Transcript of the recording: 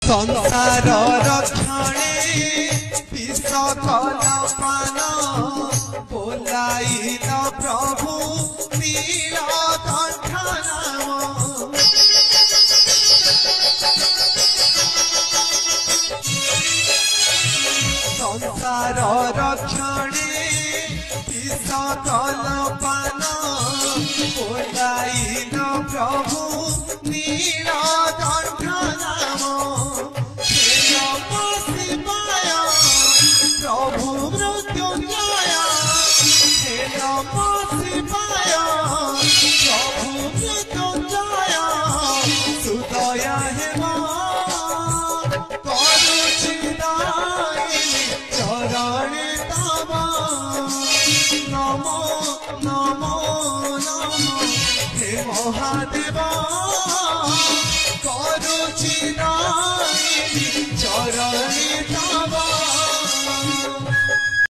संसार रक्षणे विष कलपान बोलाइल प्रभु नीलकंठ नाम। संसार रक्षणे विष कलपान बोलाइल प्रभु नीलकंठ नाम। प्रभु मृत्युंजय हे नमः शिवाय प्रभु मृत्युंजय सुदया हेम करुछि दायिनी चरणे तव नमो नमो नमो हे महादेव करुछि दायिनी